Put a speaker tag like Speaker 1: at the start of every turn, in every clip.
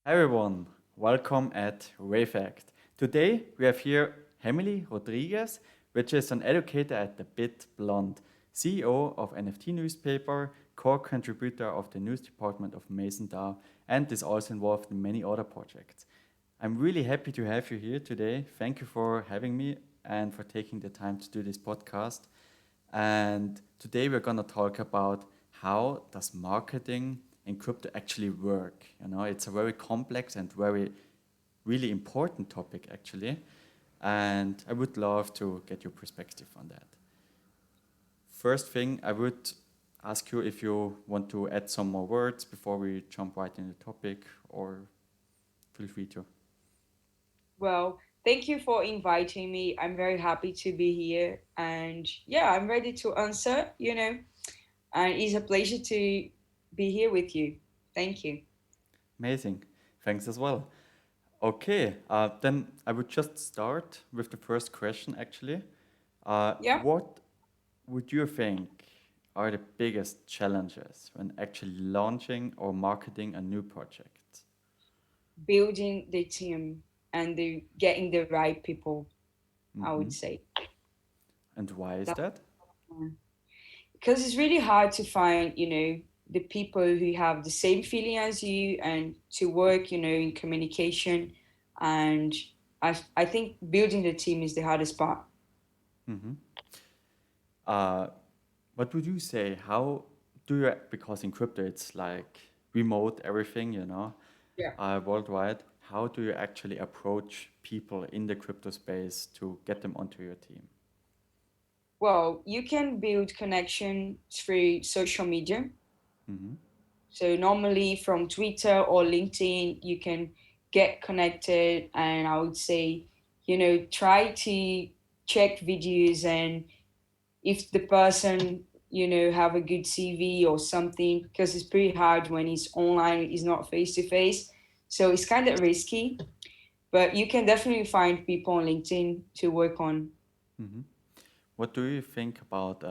Speaker 1: Hi everyone, welcome at Wayfact. Today we have here Hemilly Rodrigues, which is an educator at TheBitBlond, CEO of NFT Newspaper, core contributor of the news department of MaisonDAO, and is also involved in many other projects. I'm really happy to have you here today. Thank you for having me and for taking the time to do this podcast. And today we're going to talk about how does marketing in crypto actually work. It's a very complex and very really important topic actually. And I would love to get your perspective on that. First thing, I would ask you if you want to add some more words before we jump right in the topic, or feel free to.
Speaker 2: Well, thank you for inviting me. I'm very happy to be here. And yeah, I'm ready to answer. And it's a pleasure to be here with you. Thank you.
Speaker 1: Amazing. Thanks as well. Okay, then I would just start with the first question actually.
Speaker 2: Yeah,
Speaker 1: What would you think are the biggest challenges when actually launching or marketing a new project?
Speaker 2: building the team and getting the right people, I would
Speaker 1: Hmm.
Speaker 2: say.
Speaker 1: And why is
Speaker 2: That,
Speaker 1: that?
Speaker 2: because it's really hard to find, the people who have the same feeling as you and to work, in communication. And I think building the team is the hardest part.
Speaker 1: Hmm. Uh, what would you say? How do you, because in crypto it's like remote everything,
Speaker 2: Yeah.
Speaker 1: worldwide, how do you actually approach people in the crypto space to get them onto your team?
Speaker 2: Well, you can build connection through social media.
Speaker 1: Hmm.
Speaker 2: So normally from Twitter or LinkedIn, you can get connected, and I would say, try to check videos, and if the person, have a good CV or something, because it's pretty hard when it's online, it's not face to face. So it's kind of risky, but you can definitely find people on LinkedIn to work on.
Speaker 1: Hmm. What do you think about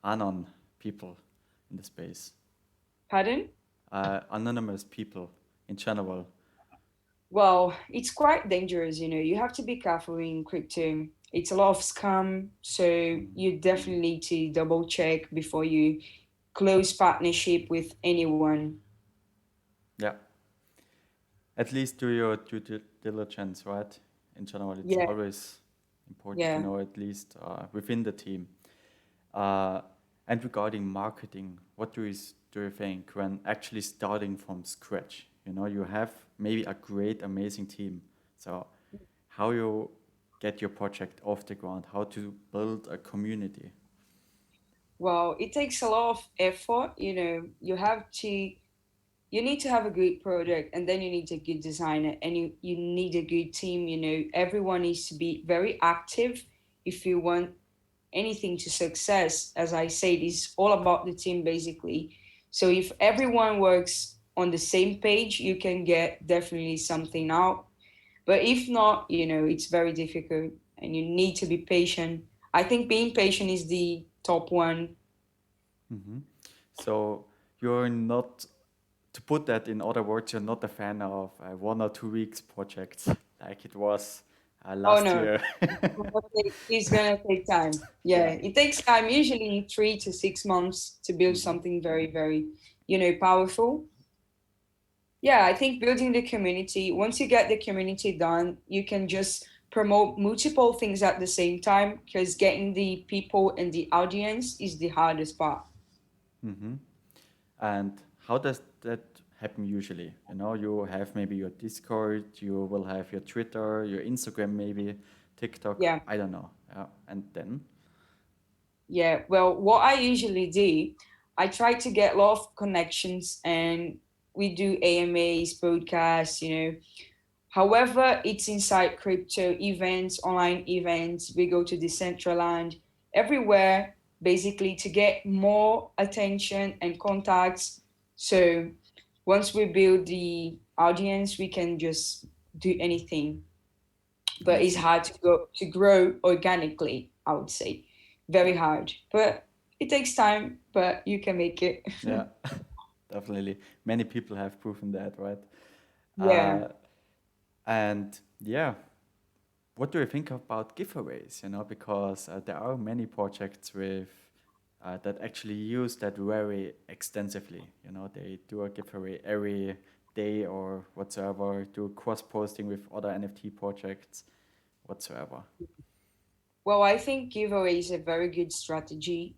Speaker 1: anon people in the space?
Speaker 2: Pardon?
Speaker 1: Anonymous people in general.
Speaker 2: Well, it's quite dangerous. You have to be careful in crypto. It's a lot of scam, so
Speaker 1: Mhm.
Speaker 2: you definitely need to double check before you close partnership with anyone.
Speaker 1: Yeah, at least do your due diligence, right? In general, it's
Speaker 2: Yeah,
Speaker 1: always important to
Speaker 2: yeah.
Speaker 1: know at least within the team. Uh, and regarding marketing, what do you think when actually starting from scratch? You have maybe a great, amazing team. So how you get your project off the ground, how to build a community.
Speaker 2: Well, it takes a lot of effort. You need to have a good product, and then you need a good designer, and you need a good team. Everyone needs to be very active if you want anything to success. As I said, it's all about the team basically. So if everyone works on the same page, you can get definitely something out. But if not, it's very difficult, and you need to be patient. I think being patient is the top one.
Speaker 1: Hmm. So you're not, to put that in other words, you're not a fan of 1 or 2 weeks projects like it was
Speaker 2: Oh
Speaker 1: last
Speaker 2: no,
Speaker 1: year.
Speaker 2: it's gonna take time. Yeah,
Speaker 1: Yeah.
Speaker 2: it takes time, usually 3 to 6 months to build
Speaker 1: Hmm.
Speaker 2: something very, very, powerful. Yeah, I think building the community, once you get the community done, you can just promote multiple things at the same time, because getting the people and the audience is the hardest part.
Speaker 1: Hmm. And how does that happen usually? You have maybe your Discord, you will have your Twitter, your Instagram, maybe TikTok,
Speaker 2: Yeah.
Speaker 1: I don't know. And then,
Speaker 2: Yeah. Well, what I usually do, I try to get a lot of connections, and we do AMAs, podcasts. However, it's inside crypto events, online events. We go to Decentraland, everywhere, basically to get more attention and contacts. So once we build the audience, we can just do anything. But it's
Speaker 1: amazing.
Speaker 2: hard to grow organically, I would say.
Speaker 1: Yeah.
Speaker 2: Very hard. But it takes time, but you can make it.
Speaker 1: Yeah, definitely. Many people have proven that, right?
Speaker 2: Yeah.
Speaker 1: Uh, and yeah, what do you think about giveaways? You know, because there are many projects with that actually use that very extensively. You know, they do a giveaway every day or whatsoever, do cross posting with other NFT projects whatsoever.
Speaker 2: Well, I think giveaway is a very good strategy,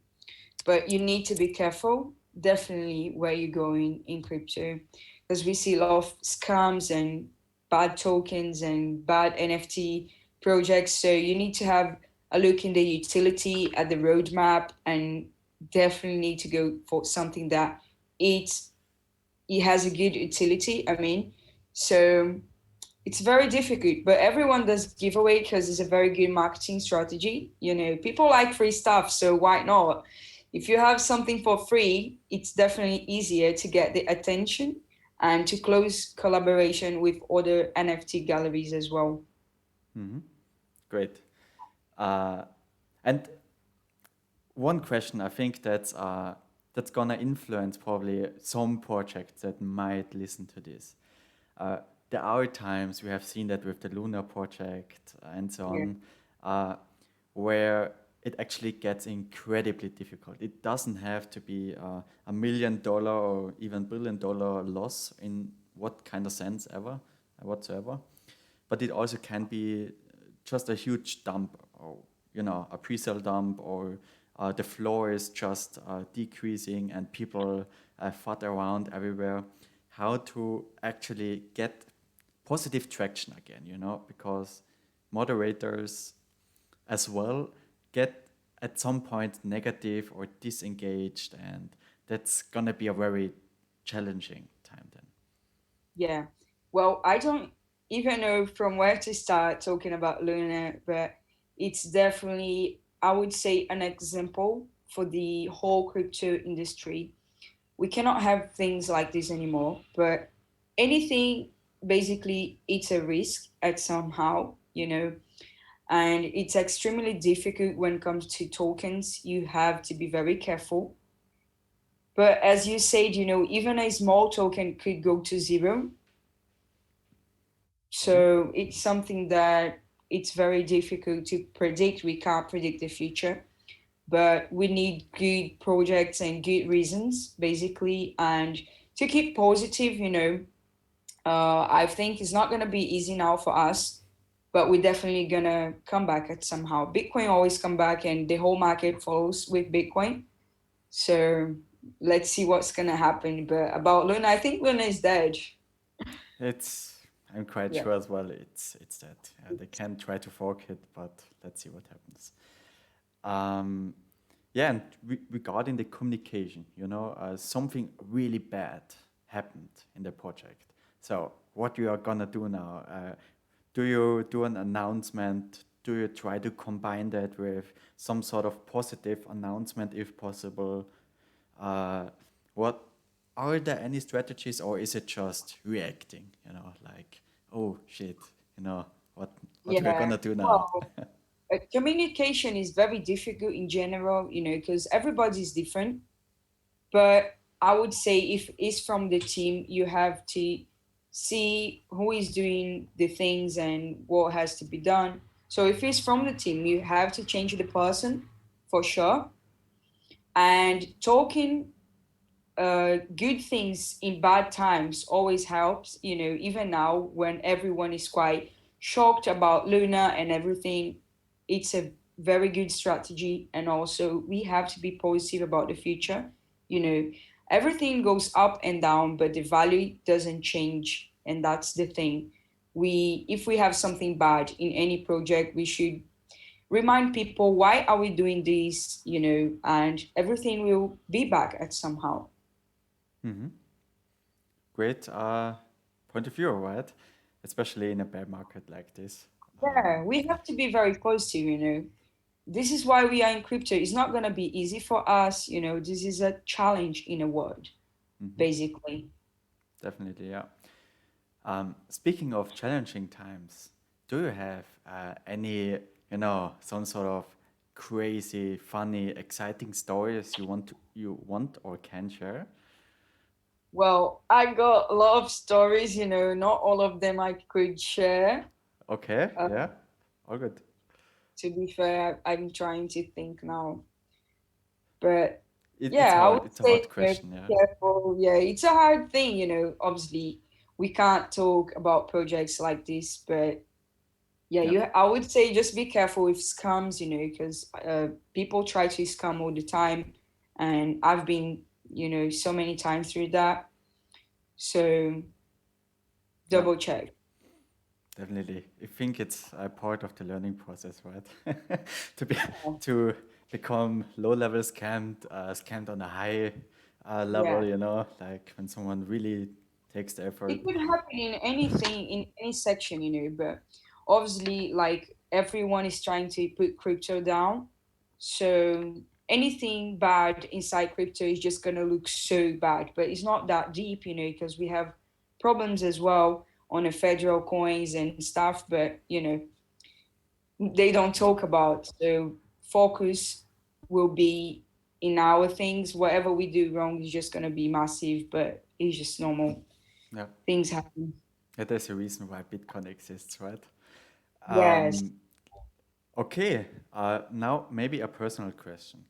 Speaker 2: but you need to be careful, definitely, where you're going in crypto, because we see a lot of scams and bad tokens and bad NFT projects. So you need to have a look in the utility at the roadmap and definitely need to go for something that it's it has a good utility. I mean, so it's very difficult, but everyone does giveaway because it's a very good marketing strategy. You know, people like free stuff, so why not? If you have something for free, it's definitely easier to get the attention and to close collaboration with other NFT galleries as well.
Speaker 1: Hmm. Great. Uh, and one question I think that's gonna influence probably some projects that might listen to this. Uh, there are times we have seen that with the Lunar project and so
Speaker 2: Yeah.
Speaker 1: on, uh, where it actually gets incredibly difficult. It doesn't have to be $1 million or even $1 billion loss in what kind of sense ever whatsoever, but it also can be just a huge dump, or you know, a pre-sale dump, or the floor is just decreasing and people fart around everywhere. How to actually get positive traction again, you know, because moderators as well get at some point negative or disengaged, and that's gonna be a very challenging time then.
Speaker 2: Yeah. Well, I don't even know from where to start talking about Luna, but it's definitely, I would say, an example for the whole crypto industry. We cannot have things like this anymore, but anything basically it's a risk at somehow, you know, and it's extremely difficult when it comes to tokens. You have to be very careful. But as you said, you know, even a small token could go to zero.
Speaker 1: Mhm.
Speaker 2: So it's something that it's very difficult to predict. We can't predict the future, but we need good projects and good reasons, basically, and to keep positive. You know, I think it's not gonna be easy now for us, but we're definitely gonna come back at somehow. Bitcoin always come back, and the whole market follows with Bitcoin. So let's see what's gonna happen. But about Luna, I think Luna is dead.
Speaker 1: It's I'm quite
Speaker 2: Yeah.
Speaker 1: sure as well. It's that they can try to fork it, but let's see what happens. Um, yeah, and regarding the communication, you know, something really bad happened in the project. So what you are gonna do now? Do you do an announcement? Do you try to combine that with some sort of positive announcement if possible? Uh, what are there any strategies, or is it just reacting? You know, like, oh shit, you know, what we're
Speaker 2: Yeah.
Speaker 1: gonna do now?
Speaker 2: Well, communication is very difficult in general, you know, because everybody's different. But I would say if it's from the team, you have to see who is doing the things and what has to be done. So if it's from the team, you have to change the person for sure. And talking good things in bad times always helps, you know, even now when everyone is quite shocked about Luna and everything, it's a very good strategy. And also, we have to be positive about the future. You know, everything goes up and down, but the value doesn't change. And that's the thing. If we have something bad in any project, we should remind people why are we doing this, you know, and everything will be back at somehow.
Speaker 1: Hmm. Great point of view, right? Especially in a bear market like this.
Speaker 2: Yeah, we have to be very positive, you know. This is why we are in crypto. It's not going to be easy for us, you know. This is a challenge in a world,
Speaker 1: Hmm.
Speaker 2: basically.
Speaker 1: Definitely, yeah. Speaking of challenging times, do you have any, you know, some sort of crazy, funny, exciting stories you want or can share?
Speaker 2: Well, I got a lot of stories, not all of them I could share.
Speaker 1: Okay,
Speaker 2: Uh,
Speaker 1: yeah, all good.
Speaker 2: to be fair, I'm trying to think now. But
Speaker 1: It's
Speaker 2: yeah, I
Speaker 1: hard.
Speaker 2: would
Speaker 1: It's a
Speaker 2: say,
Speaker 1: hard question, yeah.
Speaker 2: be careful. Yeah, it's a hard thing, obviously we can't talk about projects like this, but yeah,
Speaker 1: Yeah,
Speaker 2: I would say just be careful with scams, because people try to scam all the time, and I've been, so many times through that. So
Speaker 1: yeah,
Speaker 2: double check.
Speaker 1: definitely. I think it's a part of the learning process, right? To be
Speaker 2: Yeah.
Speaker 1: to become low-level scammed, scammed on a high level,
Speaker 2: Yeah.
Speaker 1: like when someone really takes the effort.
Speaker 2: It could happen in anything, in any section, but obviously, like everyone is trying to put crypto down. So anything bad inside crypto is just going to look so bad, but it's not that deep, because we have problems as well on the federal coins and stuff, but, they don't
Speaker 1: Yeah,
Speaker 2: talk about. So focus will be in our things. Whatever we do wrong is just going to be massive, but it's just normal.
Speaker 1: yeah.
Speaker 2: Things happen.
Speaker 1: Yeah, there's a reason why Bitcoin exists, right?
Speaker 2: Yes.
Speaker 1: Um, okay, now maybe a personal question.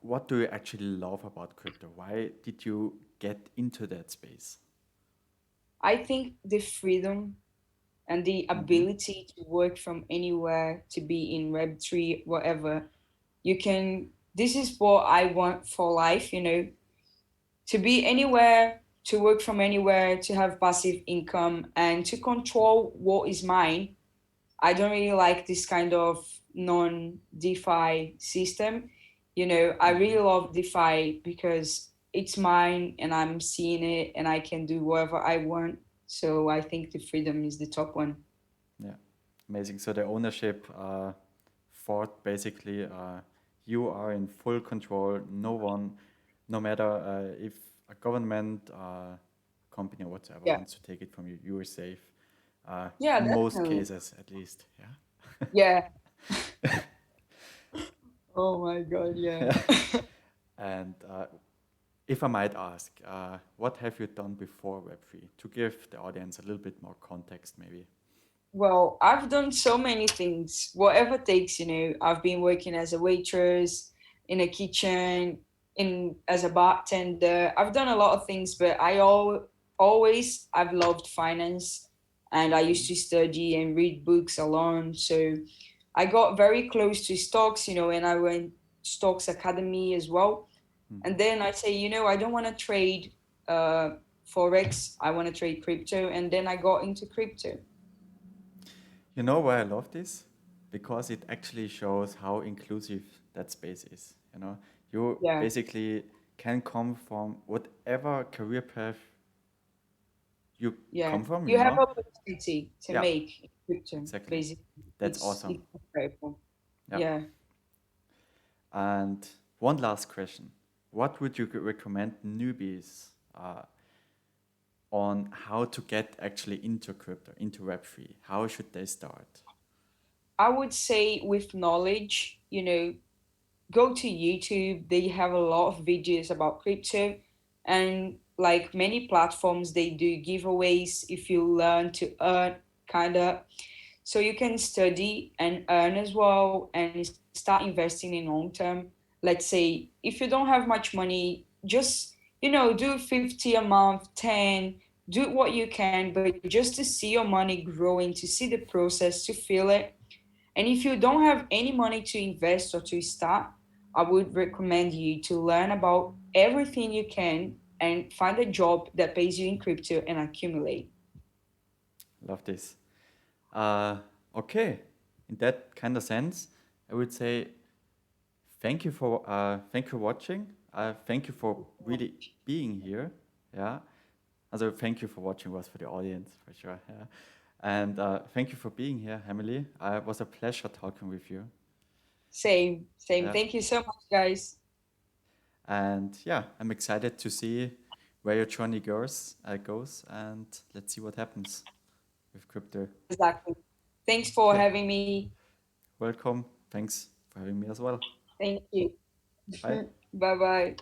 Speaker 1: What do you actually love about crypto? Why did you get into that space?
Speaker 2: I think the freedom and the
Speaker 1: Mm-hmm.
Speaker 2: ability to work from anywhere, to be in Web3, whatever, you can. This is what I want for life, to be anywhere, to work from anywhere, to have passive income, and to control what is mine. I don't really like this kind of non DeFi system. I
Speaker 1: Mm-hmm.
Speaker 2: really love DeFi because it's mine and I'm seeing it and I can do whatever I want. So I think the freedom is the top one.
Speaker 1: Yeah, amazing. So the ownership thought basically, you are in full control. No one, no matter if a government, company or whatever
Speaker 2: Yeah.
Speaker 1: wants to take it from you, you are safe.
Speaker 2: Yeah,
Speaker 1: In most
Speaker 2: definitely.
Speaker 1: cases, at least. Yeah.
Speaker 2: Yeah. Oh my God. Yeah.
Speaker 1: Yeah. And if I might ask, what have you done before Web3 to give the audience a little bit more context, maybe?
Speaker 2: Well, I've done so many things, whatever takes, I've been working as a waitress in a kitchen, in as a bartender. I've done a lot of things, but always I've loved finance, and I used to study and read books alone. So I got very close to stocks, and I went stocks academy as well. And
Speaker 1: Mhm.
Speaker 2: then I say, I don't want to trade uh forex. I want to trade crypto, and then I got into crypto.
Speaker 1: You know why I love this? Because it actually shows how inclusive that space is. You
Speaker 2: Yeah.
Speaker 1: basically can come from whatever career path you
Speaker 2: Yeah,
Speaker 1: come from,
Speaker 2: you have opportunity to
Speaker 1: Yeah,
Speaker 2: make crypto.
Speaker 1: exactly.
Speaker 2: Basically,
Speaker 1: That's awesome.
Speaker 2: it's incredible.
Speaker 1: Yeah.
Speaker 2: Yeah,
Speaker 1: And one last question. What would you recommend newbies on how to get actually into crypto, into Web3? How should they start?
Speaker 2: I would say with knowledge, go to YouTube. They have a lot of videos about crypto, and like many platforms, they do giveaways if you learn to earn, kind of. So you can study and earn as well and start investing in long term. Let's say if you don't have much money, just do 50 a month, 10, do what you can, but just to see your money growing, to see the process, to feel it. And if you don't have any money to invest or to start, I would recommend you to learn about everything you can and find a job that pays you in crypto and accumulate.
Speaker 1: Love this. Uh, okay, in that kind of sense, I would say thank you for watching. Thank you for really being here. Yeah. Also thank you for watching was for the audience for sure. Yeah. And thank you for being here, Emily. It was a pleasure talking with you.
Speaker 2: Same, same.
Speaker 1: Yeah.
Speaker 2: Thank you so much, guys.
Speaker 1: And yeah, I'm excited to see where your journey goes, and let's see what happens with crypto.
Speaker 2: Exactly. Thanks for
Speaker 1: Okay.
Speaker 2: having me.
Speaker 1: Welcome. Thanks for having me as well.
Speaker 2: Thank you.
Speaker 1: Bye.
Speaker 2: Bye bye.